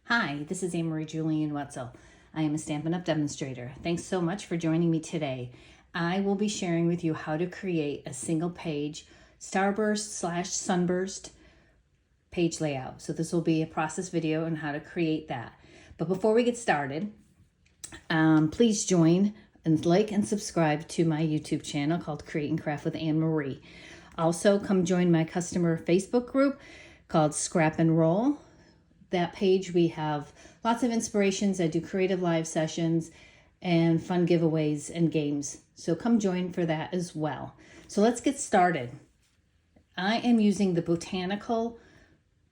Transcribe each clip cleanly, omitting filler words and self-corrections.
Hi, this is Anne Marie Julian Wetzel. I am a Stampin' Up! Demonstrator. Thanks so much for joining me today. I will be sharing with you how to create a single page Starburst/Sunburst page layout. So this will be a process video on how to create that. But before we get started, please join and like and subscribe to my YouTube channel called Create and Craft with Anne Marie. Also, come join my customer Facebook group called Scrap and Roll. That page, we have lots of inspirations. I do creative live sessions and fun giveaways and games. So come join for that as well. So let's get started. I am using the Botanical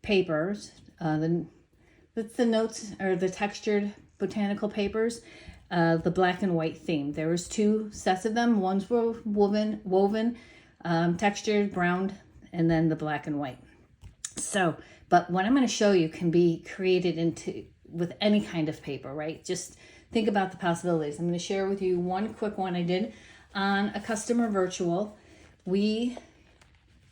papers. That's the notes or the textured Botanical papers, the black and white theme. There was two sets of them. Ones were woven, textured, brown, and then the black and white. So, but what I'm going to show you can be created with any kind of paper, right? Just think about the possibilities. I'm going to share with you one quick one I did on a customer virtual. We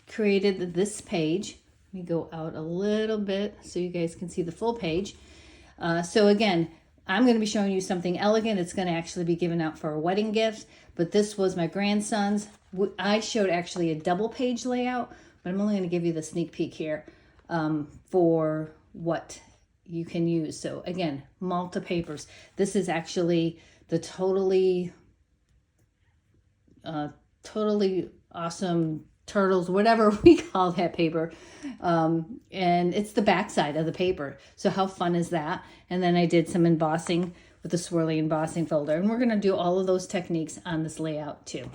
created this page. Let me go out a little bit so you guys can see the full page. So again, I'm going to be showing you something elegant. It's going to actually be given out for a wedding gift, but this was my grandson's. I showed actually a double page layout, but I'm only going to give you the sneak peek here for what you can use. So again, multi-papers. This is actually the totally awesome turtles, whatever we call that paper. And it's the back side of the paper. So how fun is that? And then I did some embossing with the swirly embossing folder. And we're going to do all of those techniques on this layout too.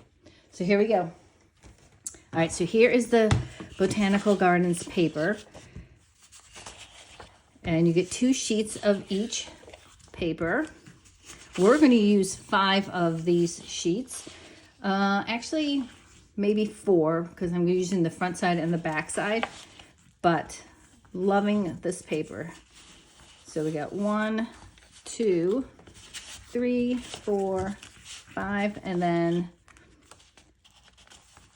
So here we go. All right, so here is the Botanical Gardens paper. And you get 2 sheets of each paper. We're going to use 5 of these sheets. Actually, maybe 4, because I'm using the front side and the back side. But loving this paper. So we got 1, 2, 3, 4, 5, and then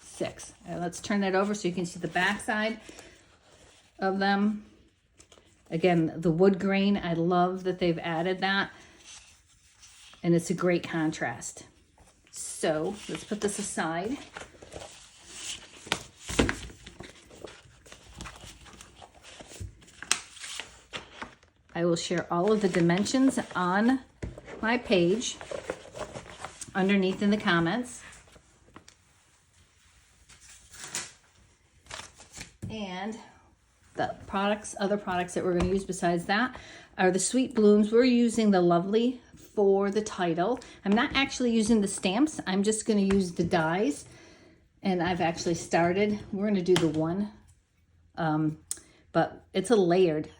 6. And let's turn that over so you can see the back side of them. Again, the wood grain, I love that they've added that. And it's a great contrast. So let's put this aside. I will share all of the dimensions on my page underneath in the comments. And the other products that we're going to use besides that are the Sweet Blooms. We're using the Lovely for the title. I'm not actually using the stamps. I'm just going to use the dies. And I've actually started. We're going to do the one. But it's a layered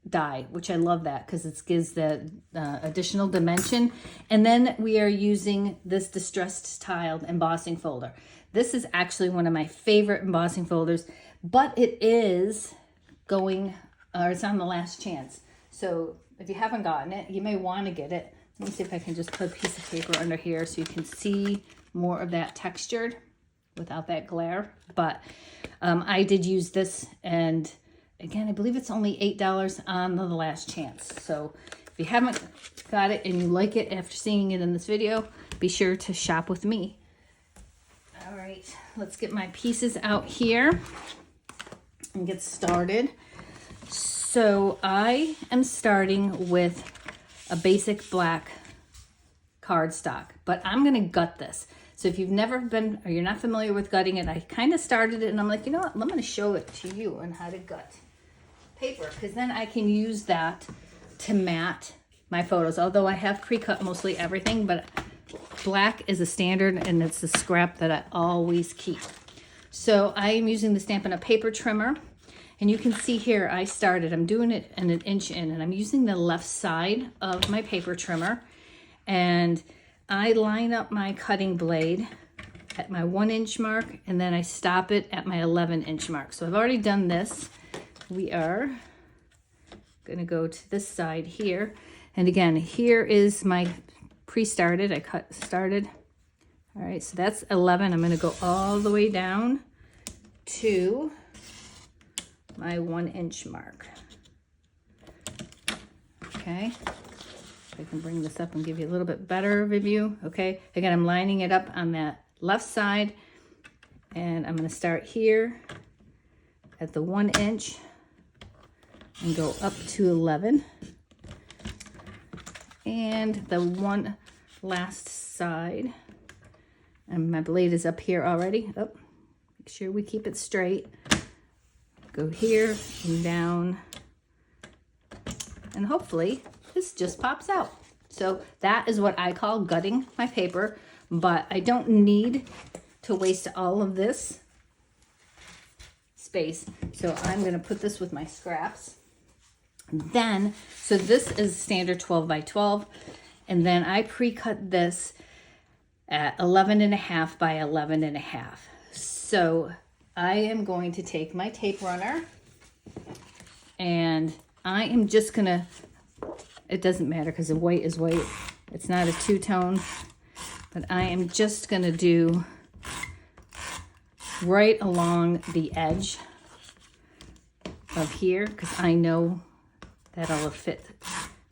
die, which I love that because it gives the additional dimension. And then we are using this Distessed Tile embossing folder. This is actually one of my favorite embossing folders, but it is it's on the last chance. So if you haven't gotten it, you may want to get it. Let me see if I can just put a piece of paper under here so you can see more of that textured without that glare. But I did use this, and again, I believe it's only $8 on the last chance. So if you haven't got it and you like it after seeing it in this video, be sure to shop with me. All right, let's get my pieces out here and get started. So I am starting with a basic black cardstock, but I'm going to gut this. So if you've never been, or you're not familiar with gutting it, I kind of started it and I'm like, you know what, I'm going to show it to you on how to gut paper, because then I can use that to mat my photos. Although I have pre-cut mostly everything, but black is a standard and it's the scrap that I always keep. So I am using the Stampin' Up! Paper trimmer. And you can see here, I'm doing it in 1 inch in, and I'm using the left side of my paper trimmer. And I line up my cutting blade at my 1 inch mark, and then I stop it at my 11 inch mark. So I've already done this. We are gonna go to this side here. And again, here is my pre-started, I started. All right, so that's 11. I'm gonna go all the way down to my 1 inch mark. Okay. I can bring this up and give you a little bit better of a view. Okay. Again, I'm lining it up on that left side, and I'm going to start here at the 1 inch and go up to 11. And the one last side, and my blade is up here already. Oh, make sure we keep it straight. Go here and down, and hopefully this just pops out. So that is what I call gutting my paper, but I don't need to waste all of this space. So I'm going to put this with my scraps. Then, so this is standard 12 by 12, and then I pre-cut this at 11.5 by 11.5. So I am going to take my tape runner, and I am just gonna, it doesn't matter because the white is white. It's not a two-tone, but I am just gonna do right along the edge of here, because I know that'll fit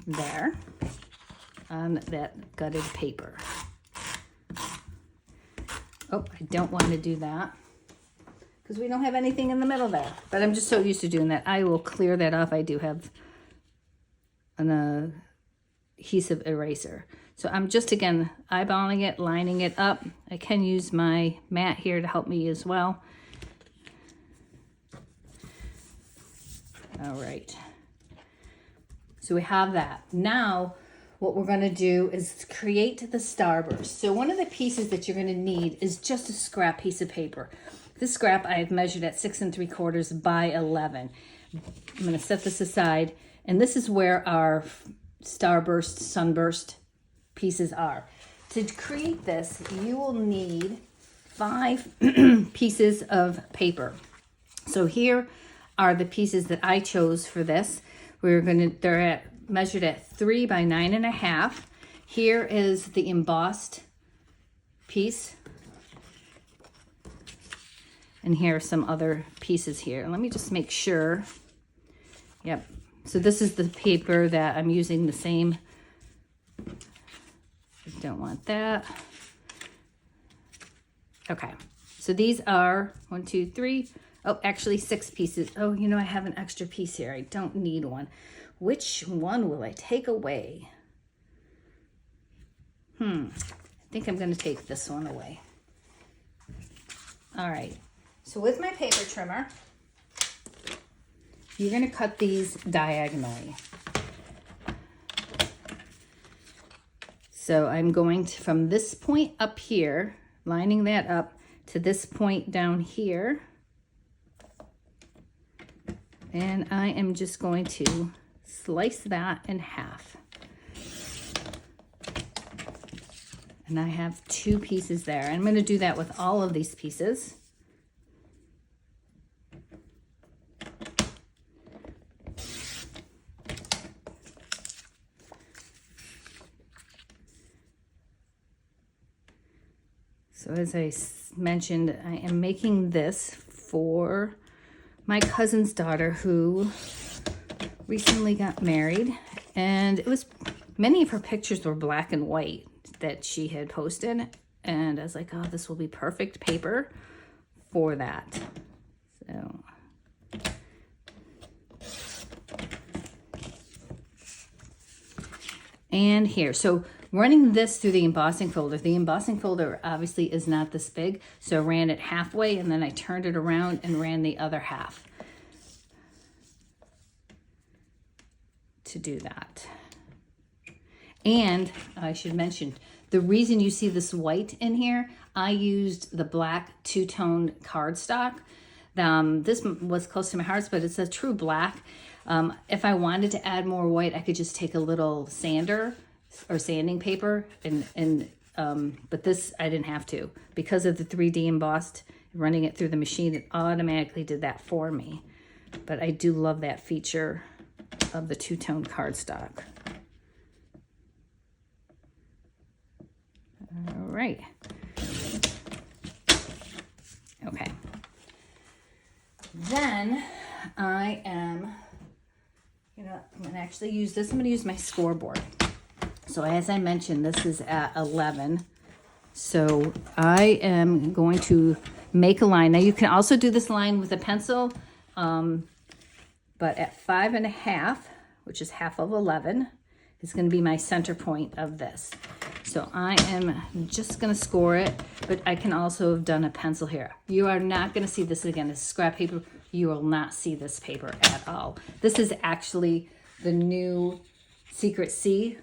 there on that gutted paper. Oh, I don't want to do that because we don't have anything in the middle there. But I'm just so used to doing that. I will clear that off. I do have an adhesive eraser. So I'm just, again, eyeballing it, lining it up. I can use my mat here to help me as well. All right. So we have that. Now, what we're going to do is create the starburst. So one of the pieces that you're going to need is just a scrap piece of paper. This scrap I have measured at 6 3/4 by 11. I'm going to set this aside, and this is where our starburst, sunburst pieces are. To create this, you will need 5 pieces of paper. So here are the pieces that I chose for this. They're measured at 3 by 9.5. Here is the embossed piece. And here are some other pieces here. Let me just make sure. Yep. So this is the paper that I'm using, the same. I don't want that. Okay. So these are 1, 2, 3. Oh, actually 6 pieces. Oh, you know, I have an extra piece here. I don't need one. Which one will I take away? I think I'm going to take this one away. All right. So with my paper trimmer, you're going to cut these diagonally. So I'm going to, from this point up here, lining that up to this point down here. And I am just going to slice that in half. And I have 2 pieces there. I'm going to do that with all of these pieces. So as I mentioned, I am making this for my cousin's daughter who recently got married, and it was, many of her pictures were black and white that she had posted, and I was like, oh, this will be perfect paper for that. So and here, so running this through the embossing folder obviously is not this big, so I ran it halfway and then I turned it around and ran the other half to do that. And I should mention, the reason you see this white in here, I used the black two-tone cardstock. This was close to my heart, but it's a true black. If I wanted to add more white, I could just take a little sander or sanding paper, but this I didn't have to. Because of the 3D embossed, running it through the machine, it automatically did that for me. But I do love that feature of the two-tone cardstock. All right. Okay. Then I am You know, I'm going to actually use this. I'm going to use my scoreboard. So as I mentioned, this is at 11. So I am going to make a line. Now you can also do this line with a pencil, but at 5.5, which is half of 11, is going to be my center point of this. So I am just going to score it, but I can also have done a pencil here. You are not going to see this again. This scrap paper. You will not see this paper at all. This is actually the new Secret C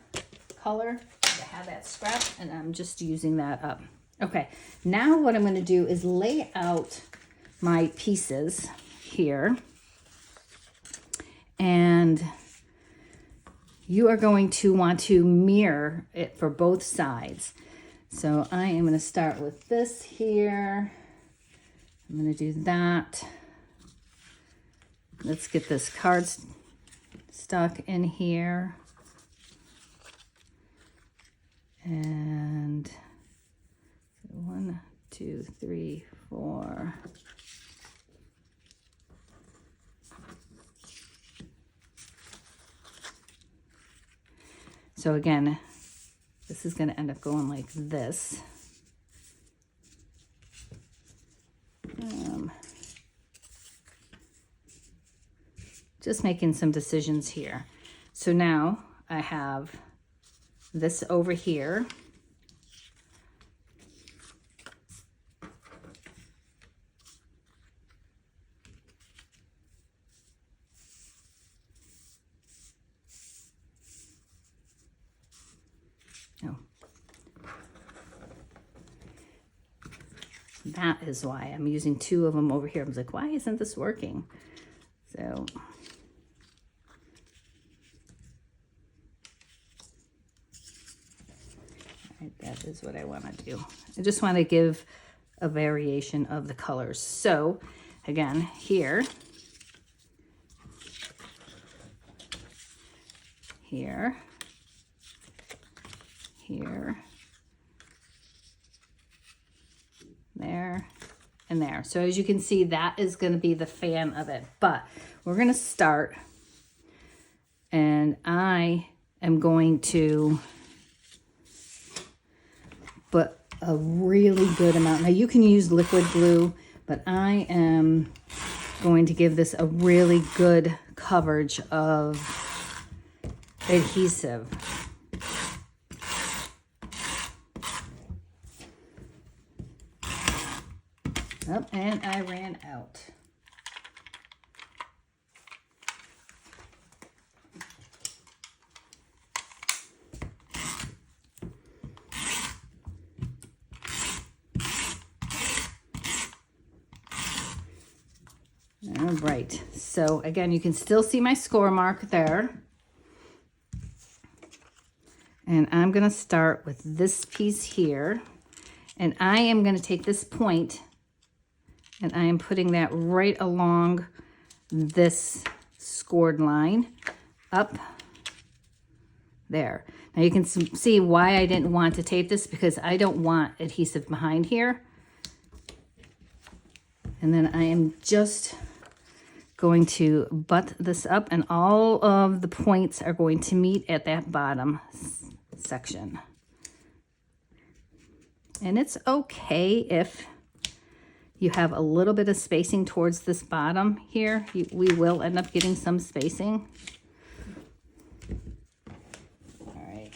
color. I have that scrap, and I'm just using that up. Okay, now what I'm going to do is lay out my pieces here, and you are going to want to mirror it for both sides. So I am going to start with this here. I'm going to do that. Let's get this cardstock in here. And 1, 2, 3, 4. So again, this is going to end up going like this. Just making some decisions here. So now I have this over here. Oh. That is why I'm using 2 of them over here. I was like, why isn't this working? So that is what I want to do. I just want to give a variation of the colors. So again, here, here, there, and there. So as you can see, that is going to be the fan of it. But we're going to start, and I am going to put a really good amount. Now you can use liquid glue, but I am going to give this a really good coverage of adhesive. Oh, and I ran out. All right, so again, you can still see my score mark there. And I'm going to start with this piece here. And I am going to take this point, and I am putting that right along this scored line up there. Now you can see why I didn't want to tape this, because I don't want adhesive behind here. And then I am just going to butt this up, and all of the points are going to meet at that bottom section. And it's okay if you have a little bit of spacing towards this bottom here. We will end up getting some spacing. All right.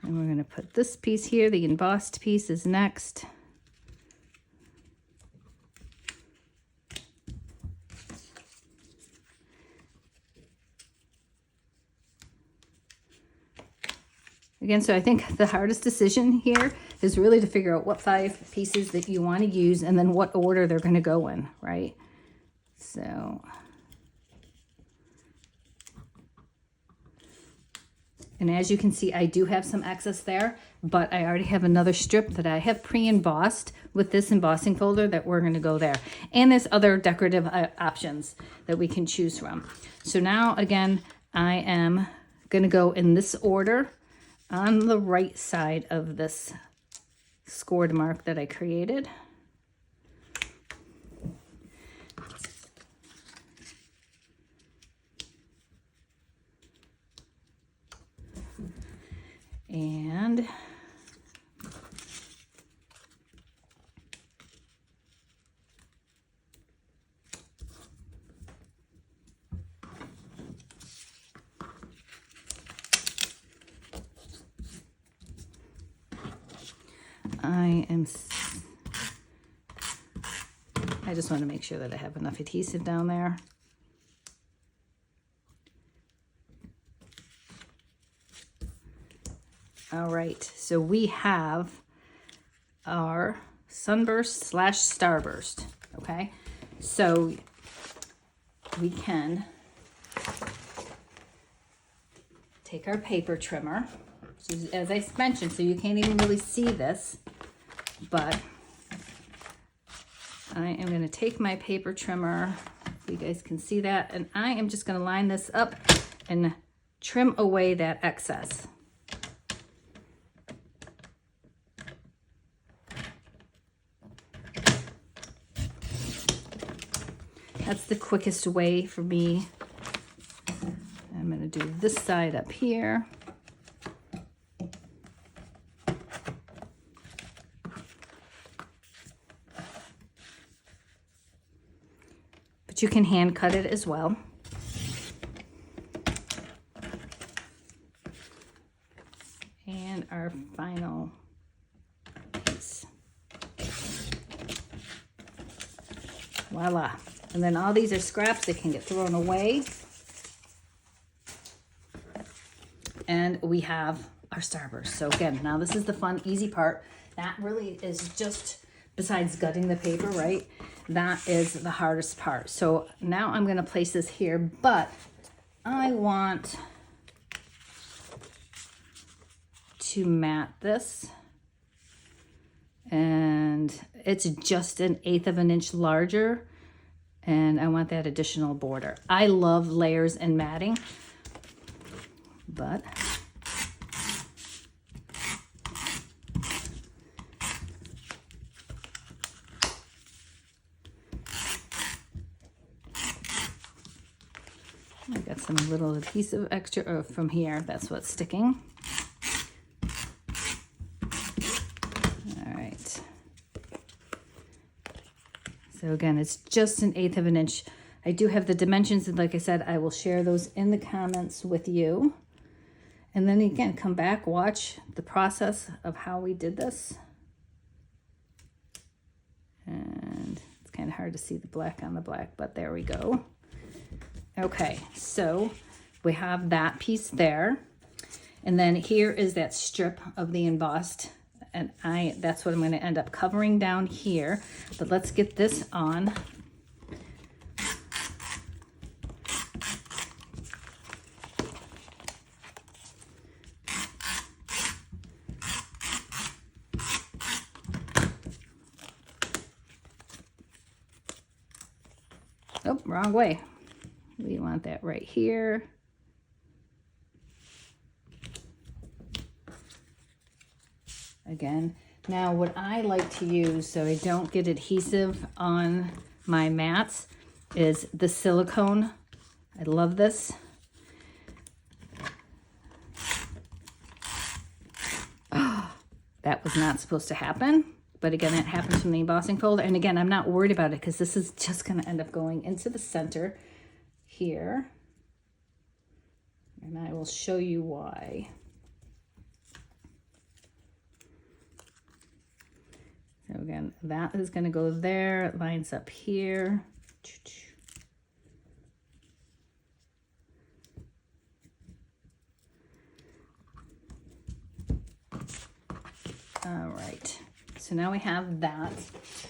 And we're going to put this piece here. The embossed piece is next. Again, so I think the hardest decision here is really to figure out what 5 pieces that you want to use and then what order they're going to go in, right? So, and as you can see, I do have some excess there, but I already have another strip that I have pre-embossed with this embossing folder that we're going to go there. And there's other decorative options that we can choose from. So now, again, I am going to go in this order on the right side of this scored mark that I created. And I just want to make sure that I have enough adhesive down there. All right, so we have our sunburst / starburst, okay? So we can take our paper trimmer, so as I mentioned, so you can't even really see this, but I am going to take my paper trimmer, so you guys can see that, and I am just going to line this up and trim away that excess. That's the quickest way for me. I'm going to do this side up here. But you can hand cut it as well. And our final piece. Voila. And then all these are scraps that can get thrown away. And we have our starburst. So again, now this is the fun, easy part. That really is just, besides gutting the paper, right? That is the hardest part. So now I'm gonna place this here, but I want to mat this. And it's just 1/8 of an inch larger. And I want that additional border. I love layers and matting, but I got some little adhesive extra from here. That's what's sticking. So again, it's just 1/8 of an inch. I do have the dimensions, and like I said, I will share those in the comments with you. And then again, come back, watch the process of how we did this. And it's kind of hard to see the black on the black, but there we go. Okay, so we have that piece there. And then here is that strip of the embossed, and that's what I'm going to end up covering down here. But let's get this on. Oh, wrong way. We want that right here. Again, now what I like to use so I don't get adhesive on my mats is the silicone. I love this. Oh, that was not supposed to happen. But again, that happens from the embossing folder. And again, I'm not worried about it because this is just going to end up going into the center here. And I will show you why. So again, that is going to go there. It lines up here. All right. So now we have that.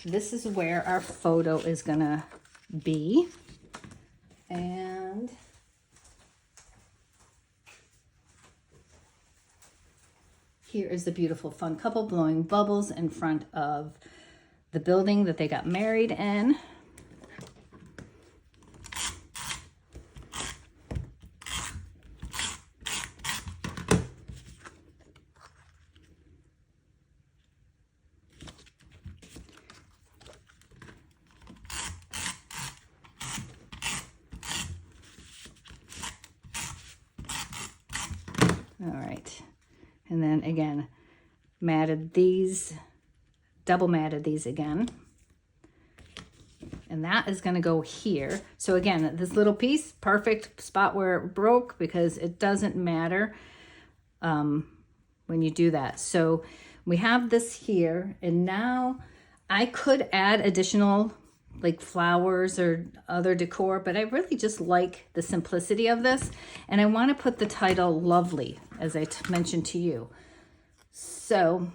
This is where our photo is going to be. And here is the beautiful fun couple blowing bubbles in front of the building that they got married in. And then again, matted these, double matted these again. And that is going to go here. So again, this little piece, perfect spot where it broke, because it doesn't matter when you do that. So we have this here, and now I could add additional like flowers or other decor, but I really just like the simplicity of this. And I want to put the title Lovely, as I mentioned to you. So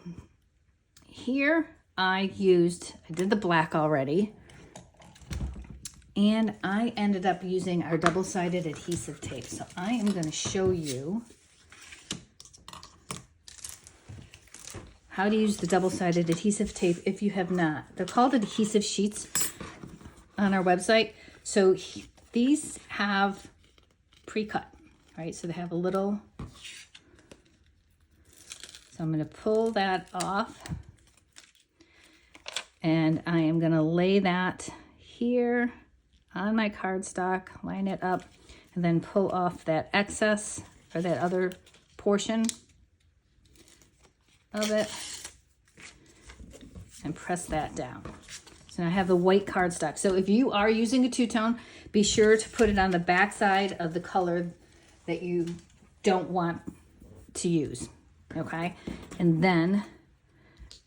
here I did the black already. And I ended up using our double-sided adhesive tape. So I am going to show you how to use the double-sided adhesive tape if you have not. They're called adhesive sheets on our website. So these have pre-cut, right? So they have a little, so I'm going to pull that off. And I am going to lay that here on my cardstock, line it up, and then pull off that excess or that other portion of it and press that down. So now I have the white cardstock. So if you are using a two-tone, be sure to put it on the back side of the color that you don't want to use, okay? And then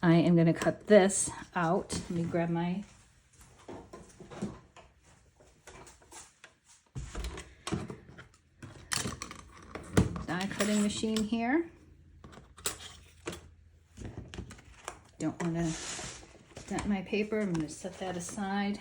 I am going to cut this out. Let me grab my die cutting machine here. Don't want to dent my paper. I'm going to set that aside.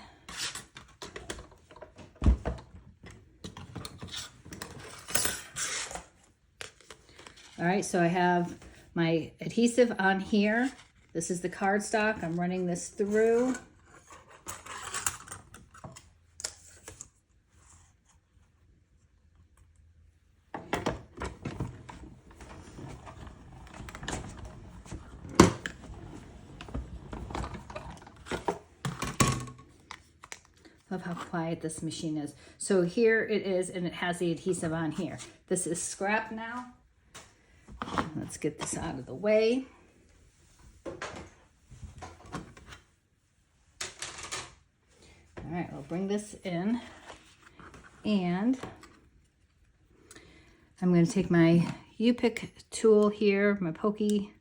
All right, so I have my adhesive on here. This is the cardstock. I'm running this through. Love how quiet this machine is. So here it is, and it has the adhesive on here. This is scrap now. Let's get this out of the way. All right, I'll bring this in, and I'm going to take my U-pick tool here, my pokey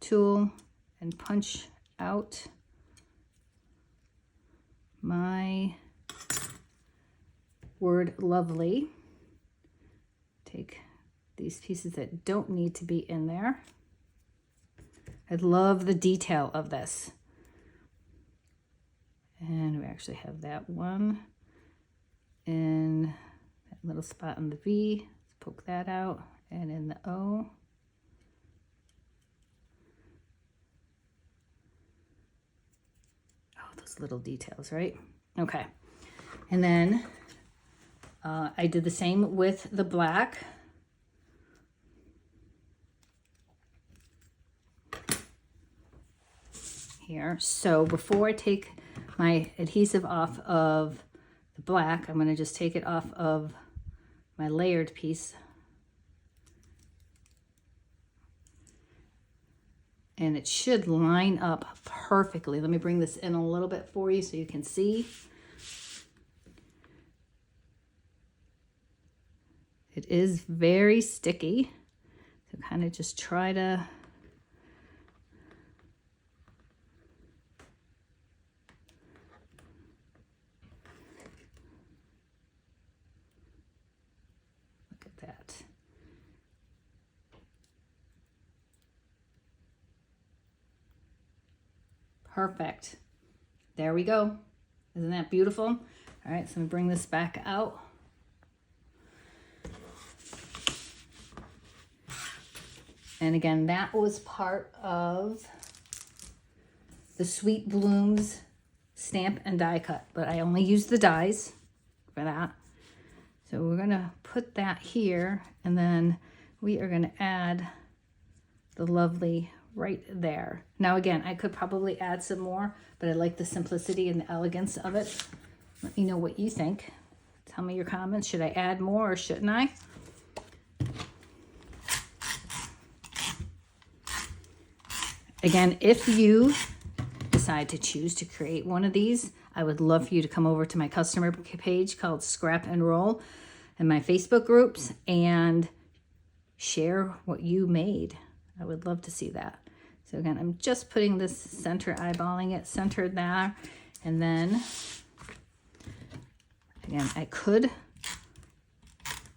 tool, and punch out my word lovely. Take these pieces that don't need to be in there. I love the detail of this. And we actually have that one in that little spot on the V. Let's poke that out, and in the O. Those little details, right? Okay. And then I did the same with the black. Here. So before I take my adhesive off of the black, I'm going to just take it off of my layered piece. And it should line up perfectly. Let me bring this in a little bit for you so you can see. It is very sticky. So kind of just try to look at that. Perfect. There we go. Isn't that beautiful? All right, so I'm gonna bring this back out. And again, that was part of the Sweet Blooms stamp and die cut, but I only used the dies for that. So we're gonna put that here, and then we are gonna add the lovely right there. Now again, I could probably add some more, but I like the simplicity and the elegance of it. Let me know what you think. Tell me your comments. Should I add more or shouldn't I? Again, if you decide to choose to create one of these, I would love for you to come over to my customer page called Scrap and Roll and my Facebook groups and share what you made. I would love to see that. So again, I'm just putting this center, eyeballing it centered there. And then, again, I could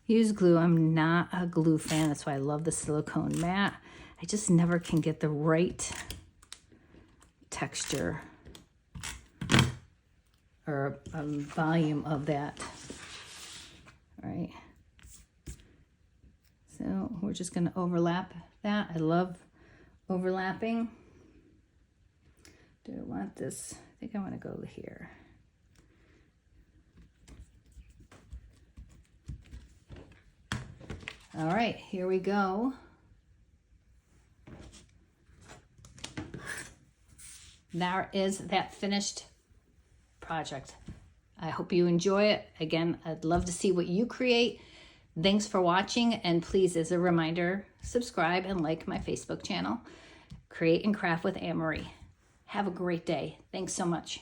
use glue. I'm not a glue fan. That's why I love the silicone mat. I just never can get the right texture or volume of that. All right. So we're just going to overlap that. I love overlapping. Do I want this? I think I want to go here. All right, here we go. There is that finished project. I hope you enjoy it. Again, I'd love to see what you create. Thanks for watching, and please, as a reminder, subscribe and like my Facebook channel, Create and Craft with Anne Marie. Have a great day. Thanks so much.